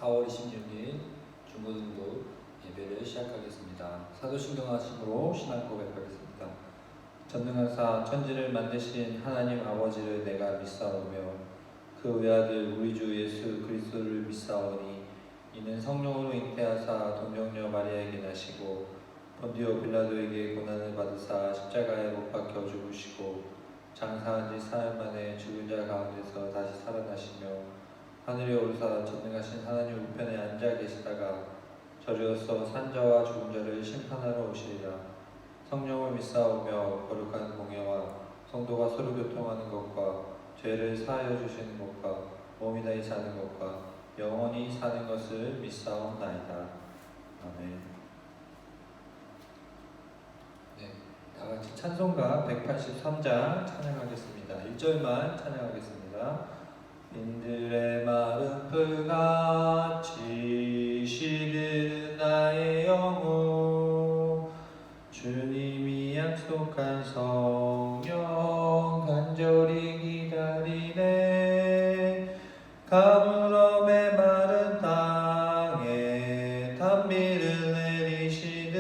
4월 26일 중고등부 예배를 시작하겠습니다. 사도신경 하심으로 신앙 고백하겠습니다. 전능하사 천지를 만드신 하나님 아버지를 내가 믿사오며 그 외아들 우리 주 예수 그리스도를 믿사오니 이는 성령으로 잉태하사 동정녀 마리아에게 나시고 본디오 빌라도에게 고난을 받으사 십자가에 못 박혀 죽으시고 장사한 지 사흘 만에 죽은 자 가운데서 다시 살아나시며 하늘에 오르사 전능하신 하나님 우편에 앉아 계시다가 저리로서 산자와 죽은 자를 심판하러 오시리라. 성령을 믿사오며 거룩한 공예와 성도가 서로 교통하는 것과 죄를 사하여 주시는 것과 몸이 다히 사는 것과 영원히 사는 것을 믿사옵나이다. 아멘. 네, 다같이 찬송가 183장 찬양하겠습니다. 1절만 찬양하겠습니다. 인들의 마른 풀같이 시든 나의 영혼 주님이 약속한 성령 간절히 기다리네. 가물음의 마른 땅에 단비를 내리시듯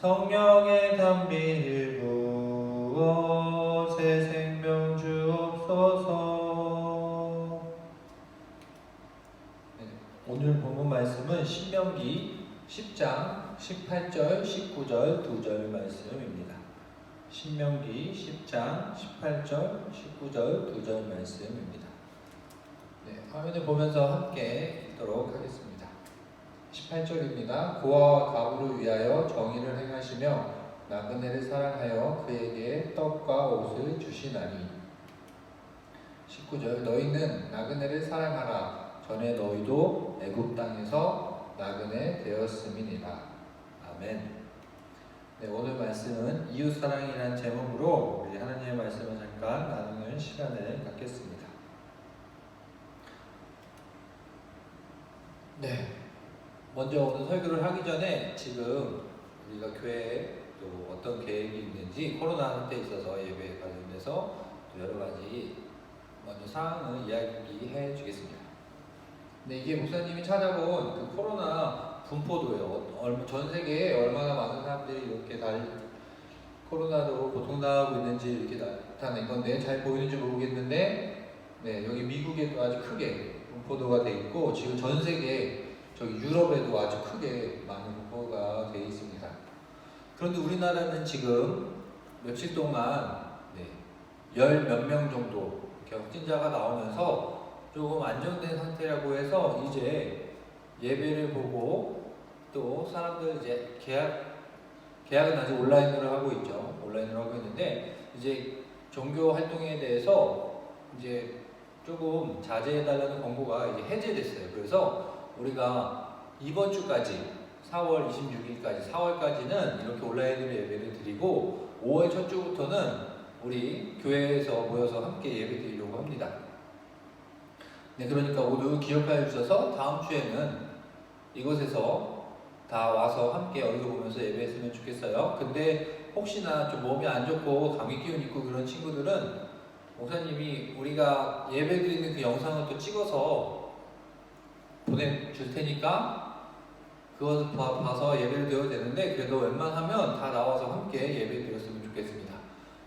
성령의 단비를 부어 새 생명 주옵소서. 오늘 본문 말씀은 신명기 10장 18절 19절 2절 말씀입니다. 신명기 10장 18절 19절 2절 말씀입니다. 네, 화면을 보면서 함께 읽도록 하겠습니다. 18절입니다. 고아와 가부를 위하여 정의를 행하시며 나그네를 사랑하여 그에게 떡과 옷을 주시나니. 19절 너희는 나그네를 사랑하라. 전에 너희도 애굽 땅에서 나그네 되었음이니라. 아멘. 네, 오늘 말씀은 이웃사랑이라는 제목으로 우리 하나님의 말씀을 잠깐 나누는 시간을 갖겠습니다. 네, 먼저 오늘 설교를 하기 전에 지금 우리가 교회에 또 어떤 계획이 있는지 코로나 상태에 있어서 예배에 관련해서 또 여러 가지 먼저 사항을 이야기해 주겠습니다. 네, 이게 목사님이 찾아본 그 코로나 분포도예요. 전 세계에 얼마나 많은 사람들이 이렇게 코로나로 고통당하고 있는지 이렇게 나타낸 건데 잘 보이는지 모르겠는데, 네, 여기 미국에도 아주 크게 분포도가 돼 있고 지금 전 세계 저기 유럽에도 아주 크게 많은 분포가 돼 있습니다. 그런데 우리나라는 지금 며칠 동안 열 몇 명 정도 이렇게 확진자가 나오면서 조금 안정된 상태라고 해서 이제 예배를 보고 또 사람들 이제 계약은 아직 온라인으로 하고 있죠. 온라인으로 하고 있는데 이제 종교 활동에 대해서 이제 조금 자제해달라는 권고가 이제 해제됐어요. 그래서 우리가 이번 주까지 4월 26일까지 4월까지는 이렇게 온라인으로 예배를 드리고 5월 첫 주부터는 우리 교회에서 모여서 함께 예배 드리려고 합니다. 네, 그러니까 모두 기억하여 주셔서 다음 주에는 이곳에서 다 와서 함께 얼굴 보면서 예배했으면 좋겠어요. 근데 혹시나 좀 몸이 안 좋고 감기 기운 있고 그런 친구들은 목사님이 우리가 예배 드리는 그 영상을 또 찍어서 보내줄 테니까 그것을 봐서 예배를 드려도 되는데 그래도 웬만하면 다 나와서 함께 예배 드렸으면 좋겠습니다.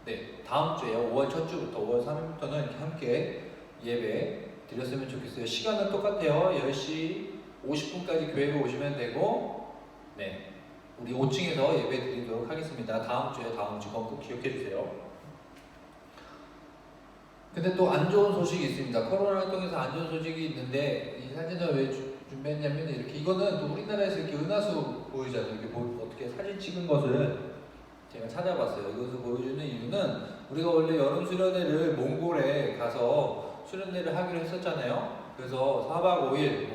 네, 다음 주에요. 5월 첫 주부터 5월 3일부터는 함께 예배 드렸으면 좋겠어요. 시간은 똑같아요. 10시 50분까지 교회로 오시면 되고, 네, 우리 5층에서 예배 드리도록 하겠습니다. 다음 주에 다음 주 꼭 기억해 주세요. 근데 또 안 좋은 소식이 있습니다. 코로나 활동에서 안 좋은 소식이 있는데 이 사진을 왜 준비했냐면 이렇게 이거는 또 우리나라에서 이렇게 은하수 보이잖아요. 이렇게 어떻게 사진 찍은 것을 제가 찾아봤어요. 이것을 보여주는 이유는 우리가 원래 여름 수련회를 몽골에 가서 수련회를 하기로 했었잖아요. 그래서 4박 5일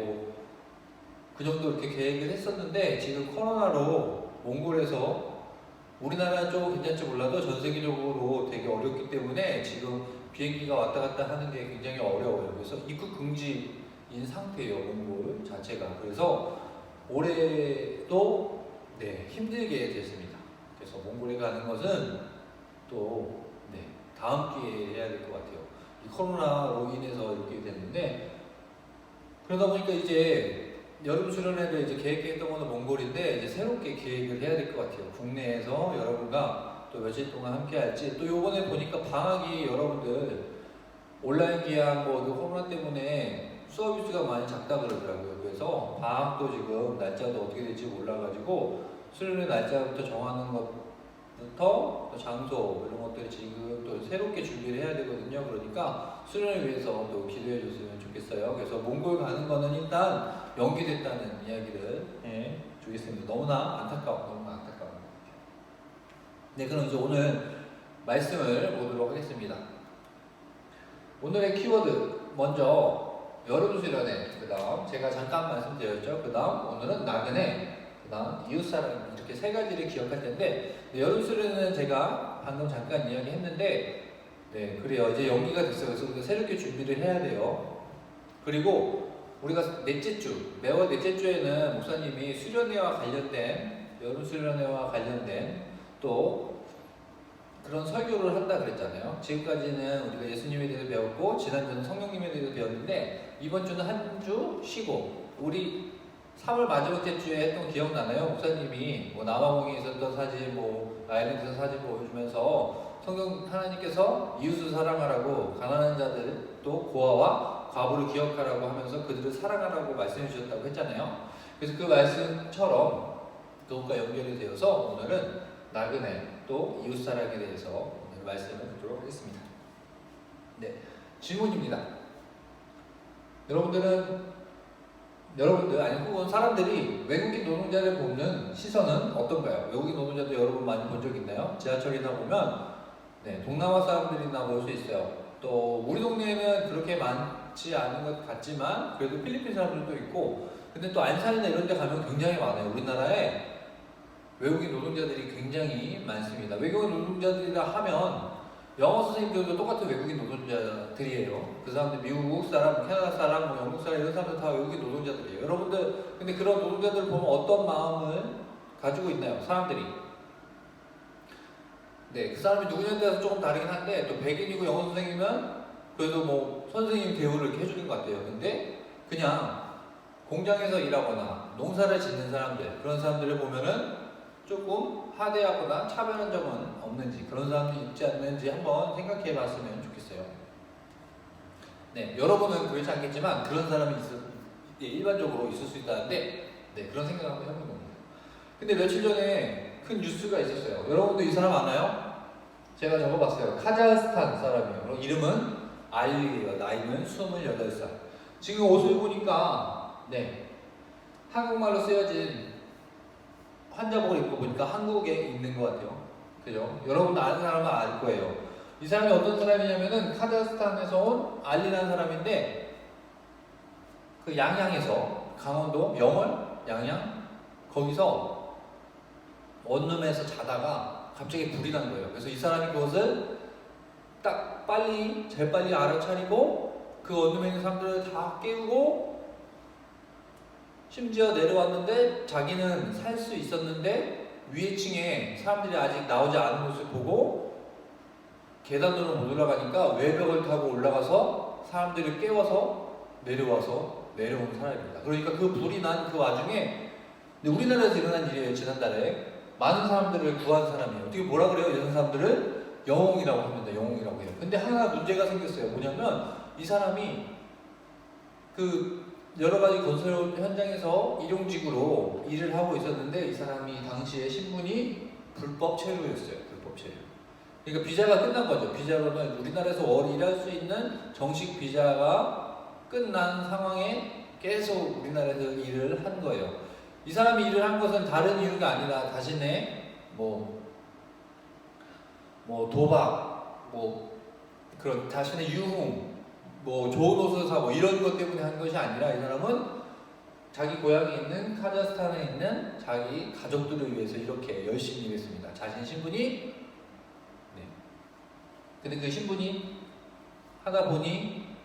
그 정도 이렇게 계획을 했었는데 지금 코로나로 몽골에서 우리나라는 조금 괜찮지 몰라도 전 세계적으로 되게 어렵기 때문에 지금 비행기가 왔다 갔다 하는 게 굉장히 어려워요. 그래서 입국 금지인 상태예요, 몽골 자체가. 그래서 올해도 힘들게 됐습니다. 그래서 몽골에 가는 것은 또 다음 기회에 해야 될 것 같아요. 이 코로나로 인해서 이렇게 됐는데 그러다 보니까 이제 여름 수련회를 이제 계획했던 거는 몽골인데 이제 새롭게 계획을 해야 될 것 같아요. 국내에서 여러분과 또 며칠 동안 함께 할지, 또 요번에 보니까 방학이 여러분들 온라인 기약 뭐 코로나 때문에 수업 일수가 많이 작다 그러더라고요. 그래서 방학도 지금 날짜도 어떻게 될지 몰라가지고 수련회 날짜부터 정하는 것부터 또 장소 이런 것들이 지금 또 새롭게 준비를 해야 되거든요. 그러니까 수련을 위해서 또 기도해 줬으면 좋겠어요. 그래서 몽골 가는 거는 일단 연기됐다는 이야기를 주겠습니다. 너무나 안타까워. 네, 그럼 이제 오늘 말씀을 보도록 하겠습니다. 오늘의 키워드 먼저 여름 수련회, 그 다음 제가 잠깐 말씀드렸죠. 그 다음 오늘은 나그네, 그 다음 이웃사랑, 이렇게 세 가지를 기억할 텐데, 네, 여름 수련회는 제가 방금 잠깐 이야기했는데, 네, 그래요. 이제 연기가 됐어요. 그래서 우리가 새롭게 준비를 해야 돼요. 그리고 우리가 넷째 주, 매월 넷째 주에는 목사님이 수련회와 관련된, 여름 수련회와 관련된 또 그런 설교를 한다 그랬잖아요. 지금까지는 우리가 예수님에 대해서 배웠고, 지난주는 성령님에 대해서 배웠는데, 이번 주는 한 주 쉬고, 우리 3월 마지막 주에 했던 기억나나요? 목사님이 뭐 남아공에 있었던 사진, 뭐 아일랜드에서 사진 보여주면서 성경 하나님께서 이웃을 사랑하라고, 가난한 자들 또 고아와 과부를 기억하라고 하면서 그들을 사랑하라고 말씀해 주셨다고 했잖아요. 그래서 그 말씀처럼 그것과 연결이 되어서 오늘은 나그네 또 이웃사랑에 대해서 오늘 말씀을 듣도록 하겠습니다. 네, 질문입니다. 여러분들 아니 혹은 사람들이 외국인 노동자를 보는 시선은 어떤가요? 외국인 노동자도 여러분 많이 본 적 있나요? 지하철이나 보면 네, 동남아 사람들이나 볼 수 있어요. 또 우리 동네에는 그렇게 많지 않은 것 같지만 그래도 필리핀 사람들도 있고, 근데 또 안산이나 이런 데 가면 굉장히 많아요. 우리나라에 외국인 노동자들이 굉장히 많습니다. 외국인 노동자들이라 하면 영어 선생님들도 똑같은 외국인 노동자들이에요. 그 사람들 미국 사람, 캐나다 사람, 뭐 영국 사람 이런 사람들 다 외국인 노동자들이에요. 여러분들 근데 그런 노동자들을 보면 어떤 마음을 가지고 있나요? 사람들이. 네, 그 사람이 누구냐에 따라서 조금 다르긴 한데, 또 백인이고 영어 선생님은 그래도 뭐 선생님 대우를 이렇게 해주는 것 같아요. 근데 그냥 공장에서 일하거나 농사를 짓는 사람들, 그런 사람들을 보면은 조금 하대하거나 차별한 점은 없는지, 그런 사람들이 있지 않는지 한번 생각해 봤으면 좋겠어요. 네, 여러분은 그렇지 않겠지만 그런 사람이 일반적으로 있을 수 있다는데, 네, 그런 생각을 한번 해보는 겁니다. 근데 며칠 전에 큰 뉴스가 있었어요. 여러분도 이 사람 아나요? 제가 적어봤어요. 카자흐스탄 사람이에요. 그리고 이름은 알리예요. 나이는 28살. 지금 옷을 보니까 네, 한국말로 쓰여진 환자복을 입고 보니까 한국에 있는 것 같아요. 그죠? 여러분도 아는 사람은 알 거예요. 이 사람이 어떤 사람이냐면은 카자흐스탄에서 온 알리라는 사람인데, 그 양양에서, 강원도 명월 양양 거기서 원룸에서 자다가 갑자기 불이 난 거예요. 그래서 이 사람이 그것을 딱 제일 빨리 알아차리고 그 원룸에 있는 사람들을 다 깨우고, 심지어 내려왔는데 자기는 살 수 있었는데 위에 층에 사람들이 아직 나오지 않은 모습을 보고 계단으로 못 올라가니까 외벽을 타고 올라가서 사람들을 깨워서 내려온 사람입니다. 그러니까 그 불이 난 그 와중에, 우리나라에서 일어난 일이에요. 지난달에 많은 사람들을 구한 사람이에요. 어떻게 뭐라 그래요? 이런 사람들을 영웅이라고 합니다. 영웅이라고 해요. 근데 하나 문제가 생겼어요. 뭐냐면 이 사람이 그 여러 가지 건설 현장에서 일용직으로 일을 하고 있었는데, 이 사람이 당시에 신분이 불법 체류였어요. 불법 체류. 그러니까 비자가 끝난 거죠. 비자로는 우리나라에서 일할 수 있는 정식 비자가 끝난 상황에 계속 우리나라에서 일을 한 거예요. 이 사람이 일을 한 것은 다른 이유가 아니라 자신의 도박, 그런 자신의 유흥, 좋은 옷을 사고 이런 것 때문에 한 것이 아니라, 이 사람은 자기 고향에 있는 카자흐스탄에 있는 자기 가족들을 위해서 이렇게 열심히 일했습니다. 자신 신분이, 근데 그 신분이 하다 보니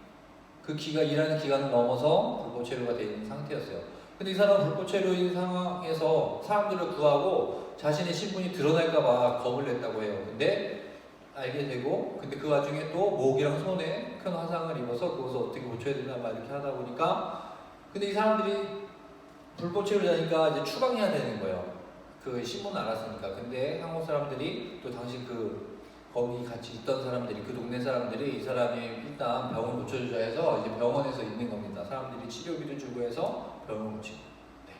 그 일하는 기간을 넘어서 불법 체류가 되어 있는 상태였어요. 근데 이 사람은 불법 체류인 상황에서 사람들을 구하고 자신의 신분이 드러날까봐 겁을 냈다고 해요. 근데 알게 되고, 근데 그 와중에 또 목이랑 손에 큰 화상을 입어서 그것을 어떻게 고쳐야 되나 막 이렇게 하다 보니까 근데 이 사람들이 불법 체류자니까 이제 추방해야 되는 거예요. 그 신문 알았으니까. 근데 한국 사람들이 또 당시 거기 같이 있던 사람들이, 그 동네 사람들이 이 사람이 일단 병원 고쳐주자 해서 이제 병원에서 있는 겁니다. 사람들이 치료비를 주고 해서 병원 고치고. 네.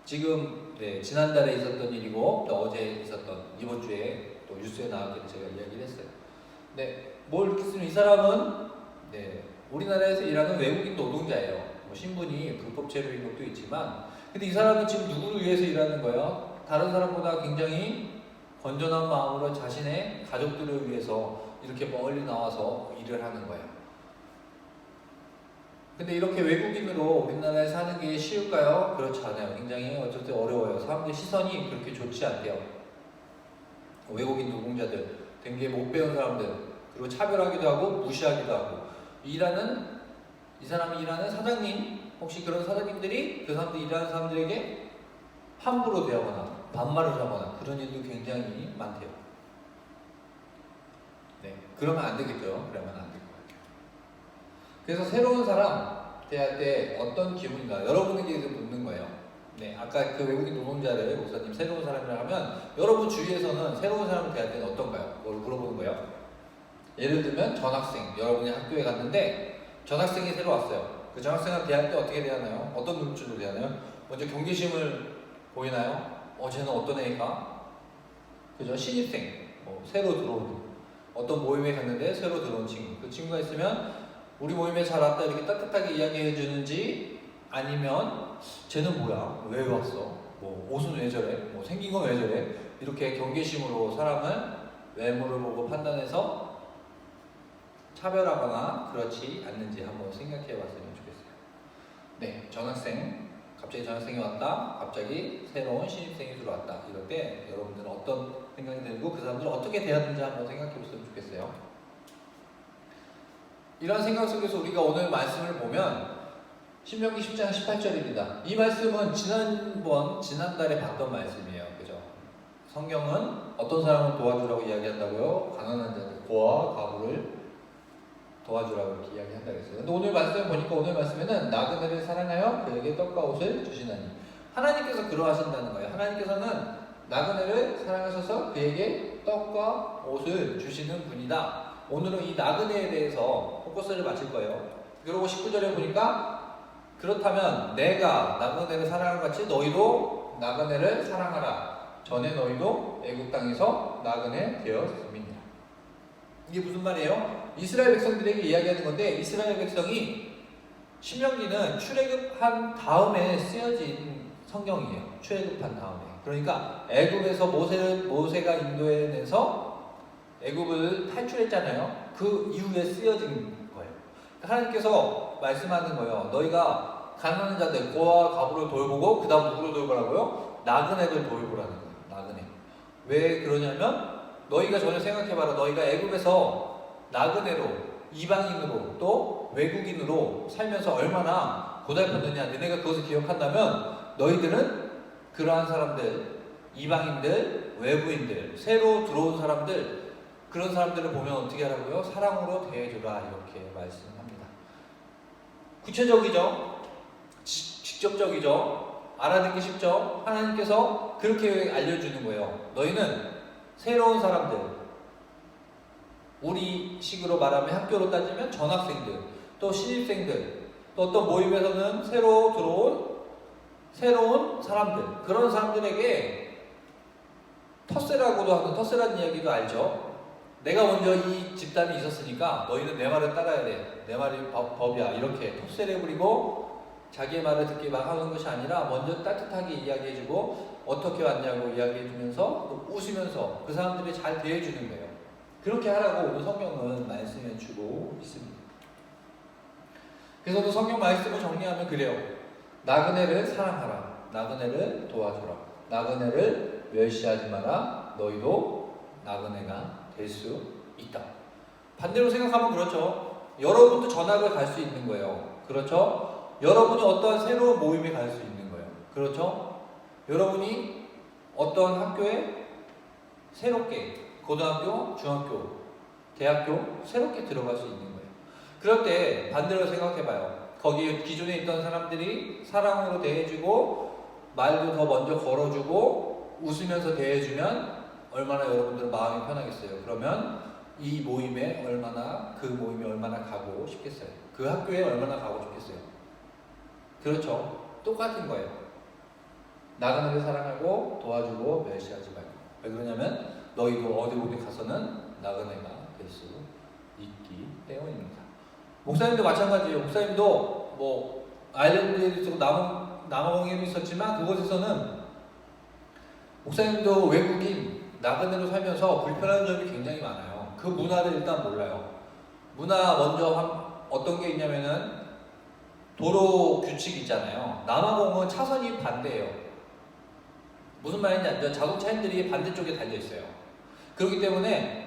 지금 지난달에 있었던 일이고 또 어제 있었던, 이번 주에 또 뉴스에 나왔기를 제가 이야기를 했어요. 네, 뭘 이렇게 쓰면 이 사람은 우리나라에서 일하는 외국인 노동자예요. 뭐 신분이 불법 체류인 것도 있지만, 근데 이 사람은 지금 누구를 위해서 일하는 거예요? 다른 사람보다 굉장히 건전한 마음으로 자신의 가족들을 위해서 이렇게 멀리 나와서 일을 하는 거예요. 근데 이렇게 외국인으로 우리나라에 사는 게 쉬울까요? 그렇지 않아요. 굉장히 어쩔 때 어려워요. 사람들 시선이 그렇게 좋지 않대요. 외국인 노동자들, 되게 못 배운 사람들, 그리고 차별하기도 하고 무시하기도 하고, 이 사람이 일하는 사장님, 혹시 그런 사장님들이 그 사람들 일하는 사람들에게 함부로 대하거나 반말을 하거나 그런 일도 굉장히 많대요. 네, 그러면 안 되겠죠. 그러면 안 될 것 같아요. 그래서 새로운 사람 대할 때 어떤 기분인가 여러분에게 묻는 거예요. 네, 아까 그 외국인 노동자를 목사님 새로운 사람이라 하면 여러분 주위에서는 새로운 사람을 대할 때는 어떤가요? 그걸 물어보는 거예요. 예를 들면 전학생, 여러분이 학교에 갔는데 전학생이 새로 왔어요. 그 전학생을 대할 때 어떻게 대하나요? 어떤 눈빛으로 대하나요? 먼저 경계심을 보이나요? 쟤는 어떤 애가? 그죠? 신입생, 새로 들어온, 어떤 모임에 갔는데 새로 들어온 친구, 그 친구가 있으면 우리 모임에 잘 왔다 이렇게 따뜻하게 이야기해 주는지, 아니면 쟤는 뭐야? 왜 왔어? 옷은 왜 저래? 생긴 건 왜 저래? 이렇게 경계심으로 사람을 외모를 보고 판단해서 차별하거나 그렇지 않는지 한번 생각해 봤으면 좋겠어요. 네, 갑자기 전학생이 왔다, 갑자기 새로운 신입생이 들어왔다. 이럴 때 여러분들은 어떤 생각이 들고 그 사람들을 어떻게 대하는지 한번 생각해 봤으면 좋겠어요. 이런 생각 속에서 우리가 오늘 말씀을 보면 신명기 10장 18절입니다. 이 말씀은 지난달에 봤던 말씀이에요. 그죠? 성경은 어떤 사람을 도와주라고 이야기한다고요? 가난한 자들, 고아와 과부를 도와주라고 이렇게 이야기한다고 했어요. 근데 오늘 말씀 보니까 오늘 말씀에는 나그네를 사랑하여 그에게 떡과 옷을 주시나니, 하나님께서 그러하신다는 거예요. 하나님께서는 나그네를 사랑하셔서 그에게 떡과 옷을 주시는 분이다. 오늘은 이 나그네에 대해서 포커스를 맞출 거예요. 그리고 19절에 보니까 그렇다면 내가 나그네를 사랑한 같이 너희도 나그네를 사랑하라. 전에 너희도 애국 땅에서 나그네 되었음이니라. 이게 무슨 말이에요? 이스라엘 백성들에게 이야기하는 건데, 이스라엘 백성이 신명기는 출애굽한 다음에 쓰여진 성경이에요. 출애굽한 다음에. 그러니까 애굽에서 모세가 인도해내서 애굽을 탈출했잖아요. 그 이후에 쓰여진 거예요. 하나님께서 말씀하는 거예요. 너희가 가난한 자들, 고아와 과부를 돌보고 그 다음 누구를 돌보라고요? 나그네들 돌보라는 거예요. 나그네. 왜 그러냐면 너희가 전혀 생각해봐라. 너희가 애굽에서 나그네로, 이방인으로, 또 외국인으로 살면서 얼마나 고달팠느냐. 너네가 그것을 기억한다면 너희들은 그러한 사람들, 이방인들, 외부인들, 새로 들어온 사람들, 그런 사람들을 보면 어떻게 하라고요? 사랑으로 대해주라. 이렇게 말씀합니다. 구체적이죠? 직접적이죠? 알아듣기 쉽죠? 하나님께서 그렇게 알려주는 거예요. 너희는 새로운 사람들, 우리 식으로 말하면 학교로 따지면 전학생들, 또 신입생들, 또 어떤 모임에서는 새로 들어온 새로운 사람들, 그런 사람들에게 텃세라고도 하는, 텃세라는 이야기도 알죠? 내가 먼저 이 집단이 있었으니까 너희는 내 말을 따라야 돼. 내 말이 법이야. 이렇게 텃세를 부리고 자기의 말을 듣게 막 하는 것이 아니라 먼저 따뜻하게 이야기해주고 어떻게 왔냐고 이야기해주면서 또 웃으면서 그 사람들이 잘 대해주는 거예요. 그렇게 하라고 오늘 성경은 말씀해주고 있습니다. 그래서 그 성경 말씀을 정리하면 그래요. 나그네를 사랑하라. 나그네를 도와주라. 나그네를 멸시하지 마라. 너희도 나그네가 될 수 있다. 반대로 생각하면 그렇죠. 여러분도 전학을 갈 수 있는 거예요. 그렇죠? 여러분이 어떠한 새로운 모임에 갈 수 있는 거예요. 그렇죠? 여러분이 어떤 학교에 새롭게, 고등학교, 중학교, 대학교 새롭게 들어갈 수 있는 거예요. 그럴 때 반대로 생각해봐요. 거기 기존에 있던 사람들이 사랑으로 대해주고 말도 더 먼저 걸어주고 웃으면서 대해주면 얼마나 여러분들 마음이 편하겠어요. 그러면 이 모임에 얼마나 가고 싶겠어요. 그 학교에 얼마나 가고 싶겠어요. 그렇죠. 똑같은 거예요. 나그네를 사랑하고 도와주고 멸시하지 말고. 왜 그러냐면 너희도 어디 가서는 나그네가 될 수 있기 때문입니다. 목사님도 마찬가지예요. 목사님도 뭐 아일랜드에도 있었고 남아공에도 있었지만 그곳에서는 목사님도 외국인 나그네로 살면서 불편한 점이 굉장히 많아요. 그 문화를 일단 몰라요. 문화 먼저 어떤 게 있냐면은 도로 규칙 있잖아요. 남아공은 차선이 반대예요. 무슨 말인지 알죠? 자동차인들이 반대쪽에 달려있어요. 그렇기 때문에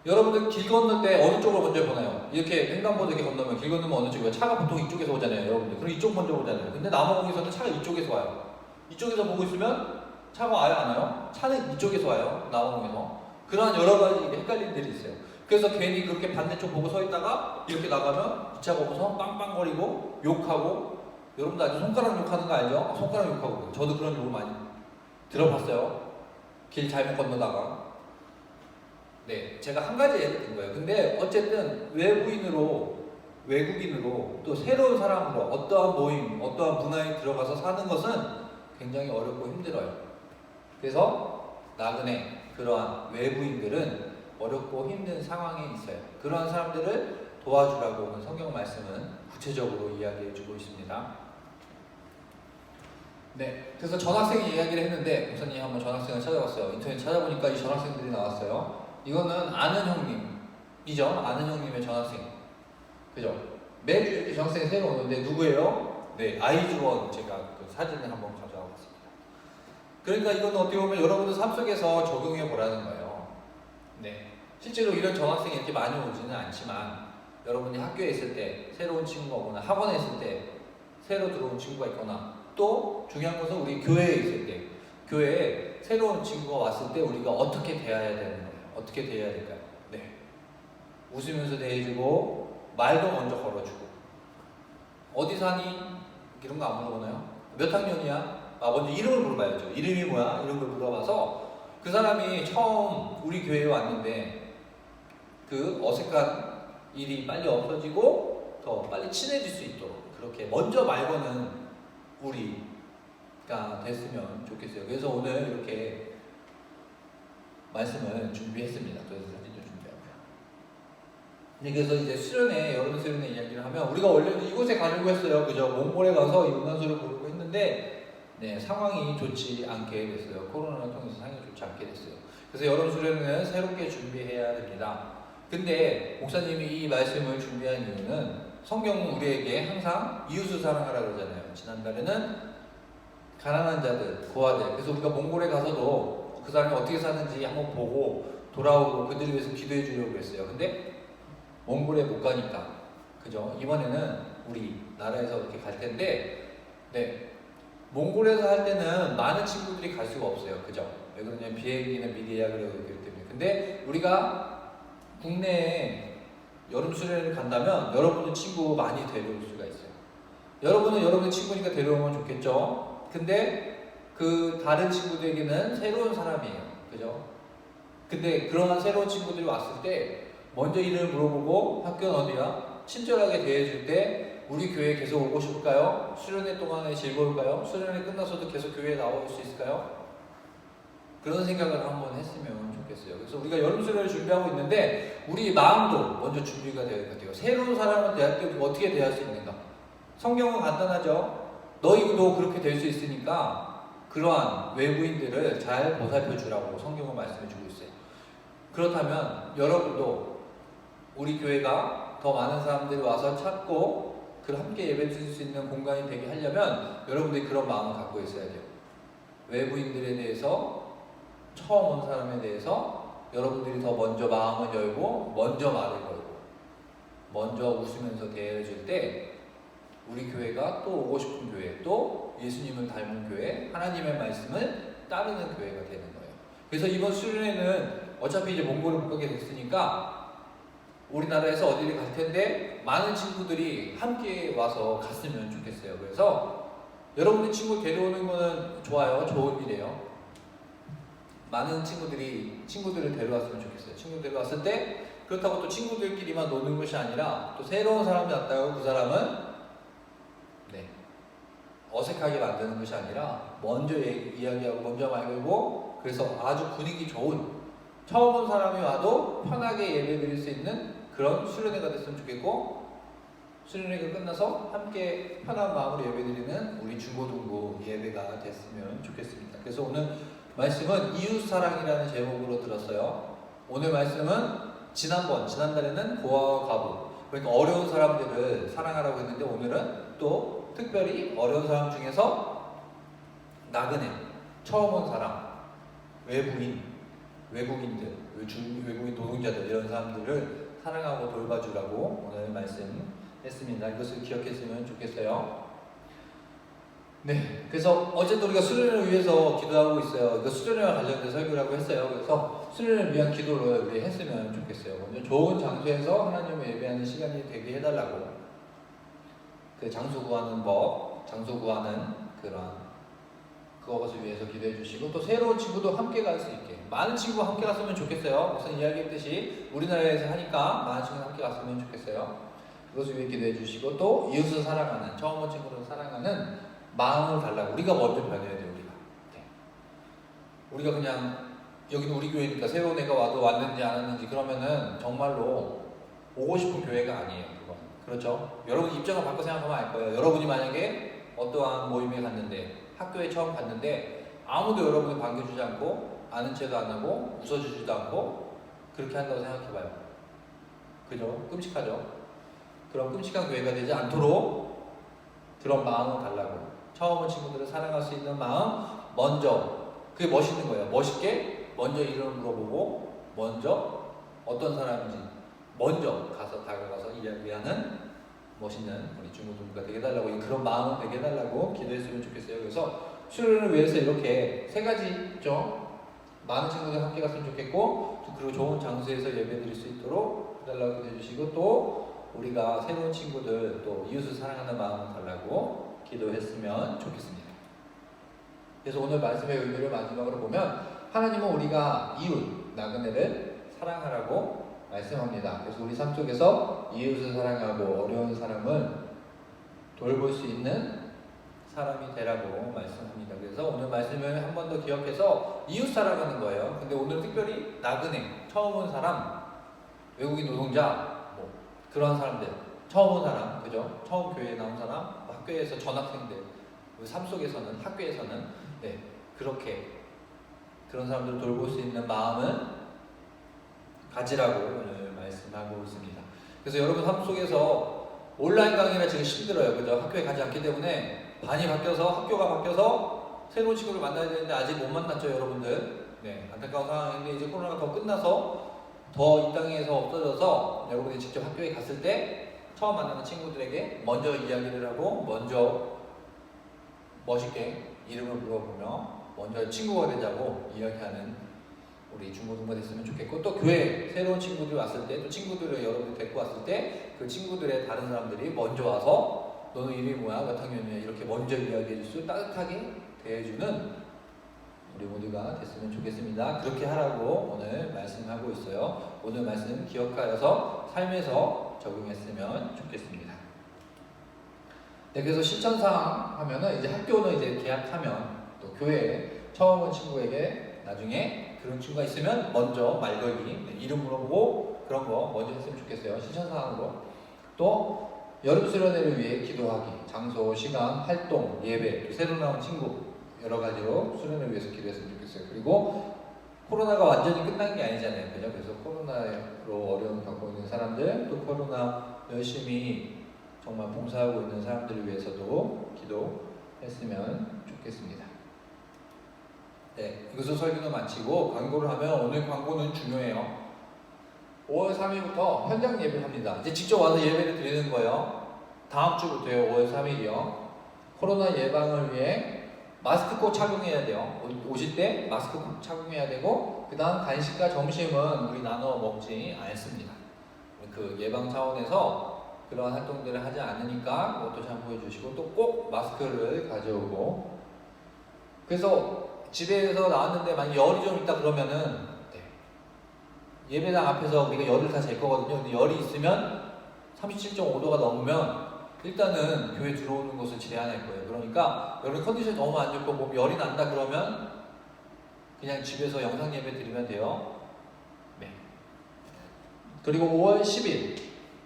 여러분들 길 건널 때 어느 쪽을 먼저 보나요? 이렇게 횡단보도 이렇게 건너면 길 건너면 어느 쪽이에요? 차가 보통 이쪽에서 오잖아요, 여러분들. 그럼 이쪽 먼저 오잖아요. 근데 남아공에서는 차가 이쪽에서 와요. 이쪽에서 보고 있으면 차가 아예 안 와요. 차는 이쪽에서 와요, 남아공에서. 그러한 여러 가지 헷갈린 일이 있어요. 그래서 괜히 그렇게 반대쪽 보고 서 있다가 이렇게 나가면 이 차가 오고서 빵빵거리고 욕하고, 여러분들 아주 손가락 욕하는 거 알죠? 손가락 욕하고. 저도 그런 욕을 많이 들어봤어요. 길 잘못 건너다가. 네, 제가 한 가지 예를 든 거예요. 근데 어쨌든 외국인으로 또 새로운 사람으로 어떠한 모임, 어떠한 문화에 들어가서 사는 것은 굉장히 어렵고 힘들어요. 그래서 나그네, 그러한 외부인들은 어렵고 힘든 상황에 있어요. 그러한 사람들을 도와주라고 오늘 성경 말씀은 구체적으로 이야기해 주고 있습니다. 네, 그래서 전학생 이야기를 했는데 목사님이 한번 전학생을 찾아봤어요. 인터넷 찾아보니까 이 전학생들이 나왔어요. 이거는 아는 형님이죠. 아는 형님의 전학생. 그죠? 매주 이렇게 전학생이 새로 오는데 누구예요? 네, 아이즈원. 제가 그 사진을 한번 가져와 봤습니다. 그러니까 이건 어떻게 보면 여러분들 삶 속에서 적용해 보라는 거예요. 네, 실제로 이런 전학생이 이렇게 많이 오지는 않지만 여러분이 학교에 있을 때 새로운 친구가 오거나 학원에 있을 때 새로 들어온 친구가 있거나 또 중요한 것은 우리 교회에 있을 때 교회에 새로운 친구가 왔을 때 우리가 어떻게 대해야 되는 거예요. 어떻게 대해야 될까요? 네, 웃으면서 대해주고 말도 먼저 걸어주고 어디 사니? 이런 거 안 물어보나요? 몇 학년이야? 먼저 이름을 물어봐야죠. 이름이 뭐야? 이런 걸 물어봐서 그 사람이 처음 우리 교회에 왔는데 그 어색한 일이 빨리 없어지고 더 빨리 친해질 수 있도록 그렇게 먼저 말 거는 우리가 됐으면 좋겠어요. 그래서 오늘 이렇게 말씀을 준비했습니다. 그래서 사진도 준비하고요. 네, 그래서 이제 여러분 수련회 이야기를 하면 우리가 원래는 이곳에 가려고 했어요. 그죠? 몽골에 가서 이 음란수를 부르고 했는데 네, 상황이 좋지 않게 됐어요. 코로나를 통해서 상황이 좋지 않게 됐어요. 그래서 여러분 수련회는 새롭게 준비해야 됩니다. 근데 목사님이 이 말씀을 준비한 이유는 성경은 우리에게 항상 이웃을 사랑하라 그러잖아요. 지난달에는 가난한 자들, 고아들. 그래서 우리가 몽골에 가서도 그 사람이 어떻게 사는지 한번 보고 돌아오고 그들을 위해서 기도해 주려고 했어요. 근데 몽골에 못 가니까, 그죠? 이번에는 우리 나라에서 이렇게 갈 텐데, 네, 몽골에서 할 때는 많은 친구들이 갈 수가 없어요. 그죠? 왜 그러냐면 비행기는 미리 예약을 해야 되기 때문에. 근데 우리가 국내에 여름 수련회를 간다면 여러분의 친구 많이 데려올 수가 있어요. 여러분은 여러분의 친구니까 데려오면 좋겠죠? 근데 그 다른 친구들에게는 새로운 사람이에요. 그죠? 근데 그러한 새로운 친구들이 왔을 때 먼저 이름을 물어보고 학교는 어디야? 친절하게 대해줄 때 우리 교회에 계속 오고 싶을까요? 수련회 동안에 즐거울까요? 수련회 끝나서도 계속 교회에 나올 수 있을까요? 그런 생각을 한번 했으면 좋겠어요. 그래서 우리가 여름 수련회를 준비하고 있는데 우리 마음도 먼저 준비가 되어야 될 것 같아요. 새로운 사람을 대할 때 어떻게 대할 수 있는가? 성경은 간단하죠. 너희도 그렇게 될 수 있으니까 그러한 외부인들을 잘 보살펴 주라고 성경은 말씀해 주고 있어요. 그렇다면 여러분도 우리 교회가 더 많은 사람들이 와서 찾고 함께 예배 드릴 수 있는 공간이 되게 하려면 여러분들이 그런 마음을 갖고 있어야 돼요. 외부인들에 대해서, 처음 온 사람에 대해서 여러분들이 더 먼저 마음을 열고 먼저 말을 걸고 먼저 웃으면서 대해줄 때 우리 교회가 또 오고 싶은 교회, 또 예수님을 닮은 교회, 하나님의 말씀을 따르는 교회가 되는 거예요. 그래서 이번 수련회는 어차피 이제 몽골을 못 가게 됐으니까 우리나라에서 어디를 갈 텐데 많은 친구들이 함께 와서 갔으면 좋겠어요. 그래서 여러분들 친구 데려오는 거는 좋아요. 좋은 일이에요. 많은 친구들을 데려왔으면 좋겠어요. 친구 데려왔을 때 그렇다고 또 친구들끼리만 노는 것이 아니라 또 새로운 사람이 왔다고 그 사람은 어색하게 만드는 것이 아니라 먼저 이야기하고 먼저 말 걸고 그래서 아주 분위기 좋은 처음 온 사람이 와도 편하게 예배 드릴 수 있는 그런 수련회가 됐으면 좋겠고 수련회가 끝나서 함께 편한 마음으로 예배 드리는 우리 중고등부 예배가 됐으면 좋겠습니다. 그래서 오늘 말씀은 이웃사랑이라는 제목으로 들었어요. 오늘 말씀은 지난달에는 고아와 과부 그러니까 어려운 사람들을 사랑하라고 했는데 오늘은 또 특별히 어려운 사람 중에서 나그네, 처음 온 사람, 외국인들, 외국인 노동자들 이런 사람들을 사랑하고 돌봐주라고 오늘 말씀했습니다. 이것을 기억했으면 좋겠어요. 네, 그래서 어제도 우리가 수련을 위해서 기도하고 있어요. 이거 수련회와 관련된 설교라고 했어요. 그래서 수련을 위한 기도를 우리 했으면 좋겠어요. 먼저 좋은 장소에서 하나님을 예배하는 시간이 되게 해달라고. 그 장소 구하는 법, 장소 구하는 그것을 위해서 기도해 주시고 또 새로운 친구도 함께 갈 수 있게 많은 친구가 함께 갔으면 좋겠어요. 우선 이야기했듯이 우리나라에서 하니까 많은 친구가 함께 갔으면 좋겠어요. 그것을 위해 기도해 주시고 또 이웃을 사랑하는 처음 온 친구를 사랑하는 마음을 달라고 우리가 먼저 변해야 돼요. 우리가 그냥 여기는 우리 교회니까 새로운 애가 와도 왔는지 안 왔는지 그러면은 정말로 오고 싶은 교회가 아니에요. 그건 그렇죠? 여러분 입장을 바꿔 생각하면 알 거예요. 여러분이 만약에 어떠한 모임에 갔는데 학교에 처음 갔는데 아무도 여러분을 반겨주지 않고 아는 체도 안 하고 웃어주지도 않고 그렇게 한다고 생각해봐요. 그죠? 끔찍하죠? 그런 끔찍한 교회가 되지 않도록 그런 마음을 달라고 처음 온 친구들을 사랑할 수 있는 마음 먼저 그게 멋있는 거예요. 멋있게 먼저 이름을 물어보고 먼저 어떤 사람인지 먼저 가서 다가가서 이야기하는 멋있는 우리 중고등부가 되게 해달라고 그런 마음을 되게 해달라고 기도했으면 좋겠어요. 그래서 수련을 위해서 이렇게 세 가지 있죠. 많은 친구들 함께 갔으면 좋겠고 그리고 좋은 장소에서 예배 드릴 수 있도록 해달라고 기도해 주시고 또 우리가 새로운 친구들 또 이웃을 사랑하는 마음을 달라고 기도했으면 좋겠습니다. 그래서 오늘 말씀의 의미를 마지막으로 보면 하나님은 우리가 이웃, 나그네를 사랑하라고 말씀합니다. 그래서 우리 삶 속에서 이웃을 사랑하고 어려운 사람을 돌볼 수 있는 사람이 되라고 말씀합니다. 그래서 오늘 말씀을 한 번 더 기억해서 이웃 사랑하는 거예요. 근데 오늘 특별히 나그네, 처음 온 사람, 외국인 노동자, 그런 사람들, 처음 온 사람, 그죠? 처음 교회에 나온 사람, 학교에서 전학생들, 삶 속에서는, 학교에서는 그렇게 그런 사람들을 돌볼 수 있는 마음은 가지라고 오늘 말씀하고 있습니다. 그래서 여러분 삶 속에서 온라인 강의가 지금 힘들어요. 그죠? 학교에 가지 않기 때문에 반이 바뀌어서 학교가 바뀌어서 새로운 친구를 만나야 되는데 아직 못 만났죠, 여러분들. 안타까운 상황인데 이제 코로나가 더 끝나서 더 이 땅에서 없어져서 여러분이 직접 학교에 갔을 때 처음 만나는 친구들에게 먼저 이야기를 하고 먼저 멋있게 이름을 물어보며 먼저 친구가 되자고 이야기하는 우리 중고등부가 됐으면 좋겠고 또 교회 새로운 친구들이 왔을 때 또 친구들을 여러분이 데리고 왔을 때 그 친구들의 다른 사람들이 먼저 와서 너는 이름이 뭐야? 몇 학년이야? 이렇게 먼저 이야기해 줄 수 따뜻하게 대해주는 우리 모두가 됐으면 좋겠습니다. 그렇게 하라고 오늘 말씀하고 있어요. 오늘 말씀 기억하여서 삶에서 적용했으면 좋겠습니다. 그래서 실천사항 하면은 이제 학교는 이제 계약하면 또 교회에 처음 온 친구에게 나중에 그런 친구가 있으면 먼저 말 걸기, 이름 물어보고 그런 거 먼저 했으면 좋겠어요. 실천사항으로. 또 여름 수련회를 위해 기도하기, 장소, 시간, 활동, 예배, 또 새로 나온 친구 여러 가지로 수련을 위해서 기도했으면 좋겠어요. 그리고 코로나가 완전히 끝난 게 아니잖아요. 그죠? 그래서 코로나로 어려움 겪고 있는 사람들, 또 코로나 열심히 정말 봉사하고 있는 사람들을 위해서도 기도했으면 좋겠습니다. 이것을 설교는 마치고 광고를 하면 오늘 광고는 중요해요. 5월 3일부터 현장 예배를 합니다. 이제 직접 와서 예배를 드리는 거예요. 다음 주부터요. 5월 3일이요. 코로나 예방을 위해 마스크 꼭 착용해야 돼요. 오실 때 마스크 꼭 착용해야 되고 그 다음 간식과 점심은 우리 나눠 먹지 않습니다. 그 예방 차원에서 그러한 활동들을 하지 않으니까 그것도 참고해 주시고, 또 꼭 마스크를 가져오고. 그래서 집에서 나왔는데 만약 열이 좀 있다 그러면은 예배당 앞에서 우리가 열을 다 잴 거거든요. 근데 열이 있으면 37.5도가 넘으면 일단은 교회 들어오는 것을 제한할 거예요. 그러니까 여러분 컨디션이 너무 안 좋고 몸 열이 난다 그러면 그냥 집에서 영상 예배 드리면 돼요. 네. 그리고 5월 10일,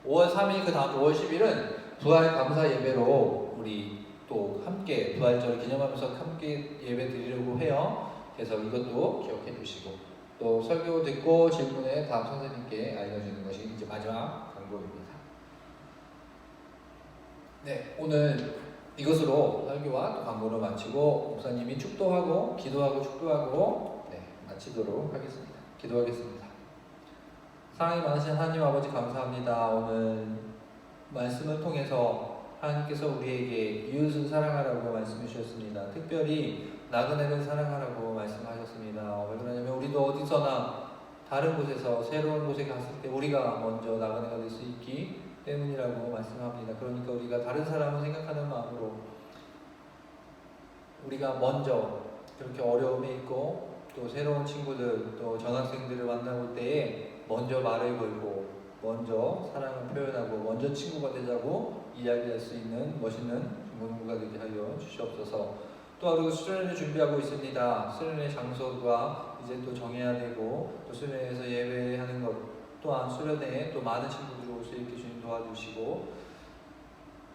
5월 3일 그 다음 5월 10일은 부활 감사 예배로 우리 또 함께 부활절을 기념하면서 함께 예배 드리려고 해요. 그래서 이것도 기억해 주시고, 또 설교 듣고 질문에 다음 선생님께 알려주는 것이 이제 마지막 광고입니다. 네, 오늘 이것으로 설교와 또 광고를 마치고 목사님이 축도하고 기도하고 축도하고 마치도록 하겠습니다. 기도하겠습니다. 사랑이 많으신 하나님 아버지 감사합니다. 오늘 말씀을 통해서 하나님께서 우리에게 이웃을 사랑하라고 말씀해 주셨습니다. 특별히 나그네를 사랑하라고 말씀하셨습니다. 왜 그러냐면 우리도 어디서나 다른 곳에서 새로운 곳에 갔을 때 우리가 먼저 나그네가 될 수 있기 때문이라고 말씀합니다. 그러니까 우리가 다른 사람을 생각하는 마음으로 우리가 먼저 그렇게 어려움에 있고 또 새로운 친구들 또 전학생들을 만나볼 때에 먼저 말을 걸고 먼저 사랑을 표현하고 먼저 친구가 되자고 이야기할 수 있는 멋있는 중고등부가 되게 하여 주시옵소서. 또 하루 수련회를 준비하고 있습니다. 수련회 장소가 이제 또 정해야 되고 또 수련회에서 예배하는 것 또한 수련회에 또 많은 친구들이 올 수 있게 주님 도와주시고,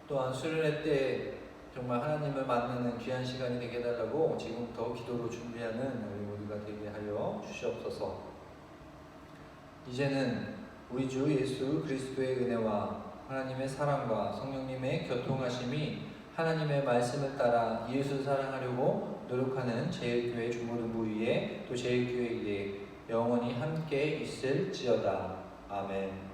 또한 수련회 때 정말 하나님을 만나는 귀한 시간이 되게 해달라고 지금부터 기도로 준비하는 우리 모두가 되게 하여 주시옵소서. 이제는 우리 주 예수 그리스도의 은혜와 하나님의 사랑과 성령님의 교통하심이 하나님의 말씀을 따라 이웃을 사랑하려고 노력하는 제일교회 중고등부 위에 또 제일교회에 영원히 함께 있을지어다. 아멘.